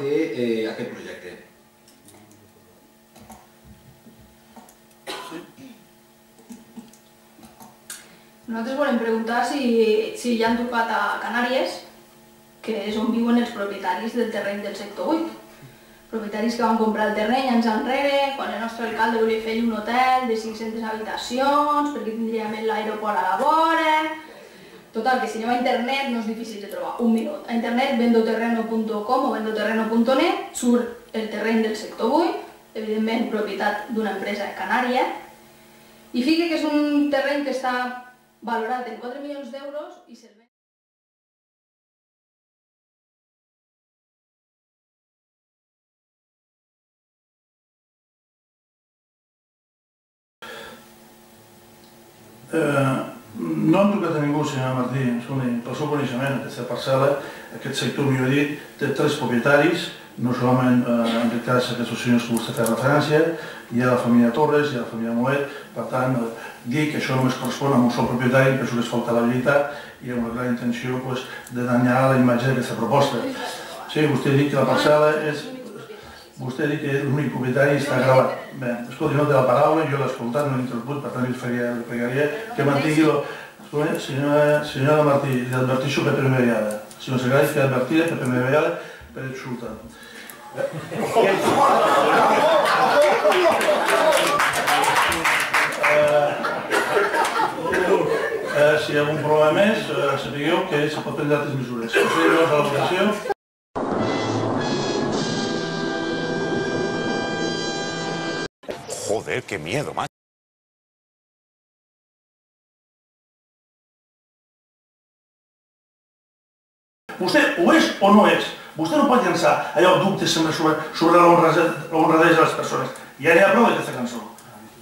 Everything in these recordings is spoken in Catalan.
d'aquest projecte. Nosaltres volem preguntar si ja han trucat a Canàries, que és on viuen els propietaris del terreny del sector 8. Propietaris que van comprar el terreny anys enrere, quan el nostre alcalde volia fer un hotel de 500 habitacions, perquè tindria més l'aeroport a la vora. Total, que si aneu a internet no és difícil de trobar, un minut. A internet vendoterreno.com o vendoterreno.net surt el terreny del sector 8, evidentment propietat d'una empresa canària, i fica que és un terreny que està valorat en 4 milions d'euros i se'l ven. No hem trucat a ningú, senyora Martí, pel seu coneixement, aquesta parcel·la, aquest sector, millor dit, té 3 propietaris, no solament en aquest cas aquests senyors que vostè fa referència, hi ha la família Torres, hi ha la família Molet, per tant, dir que això només correspon a un sol propietari, penso que és falta la veritat i hi ha una clara intenció de danyar la imatge d'aquesta proposta. Sí, vostè ha dit que la parcel·la és... Vostè ha dit que l'únic propietari està gravat. Bé, escolti, no té la paraula, jo l'he escoltat, no l'he interromput, per tant li pregaria que mantingui... Senyora Martí, li adverteixo per primera vegada. Si no s'agrada, que advertiré per primera vegada per insultar. Si hi ha algun problema més, sapigueu que se pot prendre altres mesures. Procedimos a la votació. Joder, qué miedo, macho. Vostè o és o no és. Vostè no pot llançar allò dubtes sobre l'honradesa de les persones. Ja n'hi ha prou d'aquesta cançó.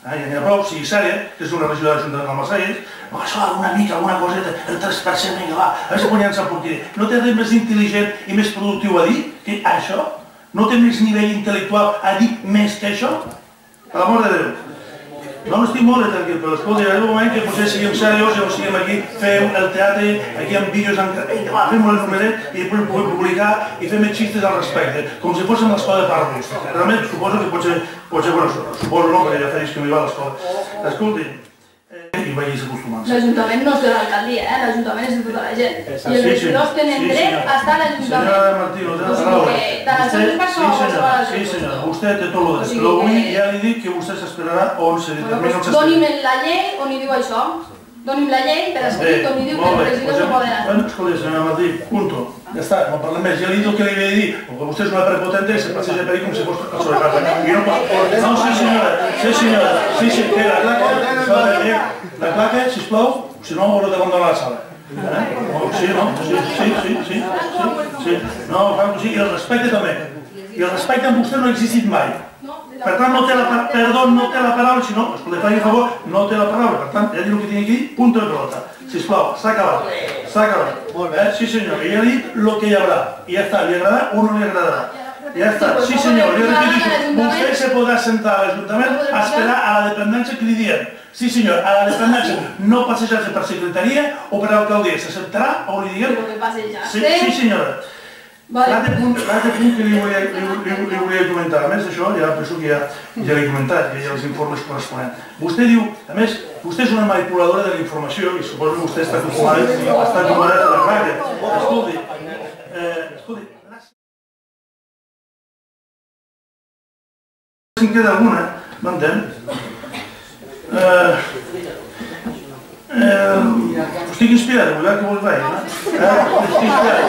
Ja n'hi ha prou, si Sària, que és una regió de l'Ajuntament d'Almacelles, això alguna mica, alguna coseta, el 3%, vinga, va, a veure si pot llançar porqueria. No té res més intel·ligent i més productiu a dir que això? No té més nivell intel·lectual a dir més que això? Per l'amor de Déu. No, estic molt tranquil, però escolta, hi ha un moment que potser siguem seriós i no siguem aquí, fem el teatre, aquí amb vídeos, fem un numeret i després ho puguem publicar i fem xistes al respecte, com si fóssim l'escola de Parvus. Realment suposo que potser, bueno, suposo no, perquè ja fa anys que no hi va a l'escola. Escolti, i vagis acostumant-se. L'Ajuntament no és de l'alcaldia, l'Ajuntament és de tota la gent. I els regidors tenen dret a estar a l'Ajuntament. Senyora Martí, no té la paraula. Sí, senyora, vostè té tot el dret. Però avui ja li dic que vostè s'esperarà on se determina el castell. Doni'm la llei on hi diu això. Doni'm la llei per escrit on hi diu que els regidors no poden anar. Escolta, senyora Martí, punto. Ja està, no parlem més. Ja li dic el que li havia de dir, perquè vostè és una prepotente i se passeja per ahí com si fos el seu casa. No, sí senyora, sí, que la claca, sisplau, si no haureu d'abandonar la sala. Sí, no, clar que sí, i el respecte també. I el respecte amb vostè no ha existit mai. Per tant, no té la paraula, si no, escolta, faci un favor, no té la paraula. Per tant, ja diu el que tingui aquí, punto de pelota. Sisplau, s'ha acabat. S'ha acabat. Molt bé. Sí, senyor, i ja ha dit el que hi haurà. I ja està, li agradarà o no li agradarà. Ja està, sí senyor, li repeteixo, vostè se podrà sentar a l'Ajuntament a esperar a la dependència que li diem. Sí senyor, a la dependència, no passejar-se per secretaria o per alcaldia, s'acceptarà o li diguem? Sí senyora. L'altre punt que li volia comentar, a més d'això, ja penso que ja l'he comentat, ja hi ha els informes corresponents. Vostè diu, a més, vostè és una manipuladora de la informació i suposo que vostè està acostumada a la ràdio. Escolti, si en queda alguna, no entén? Estic inspirat, vull veure que vols veure, no? Estic inspirat.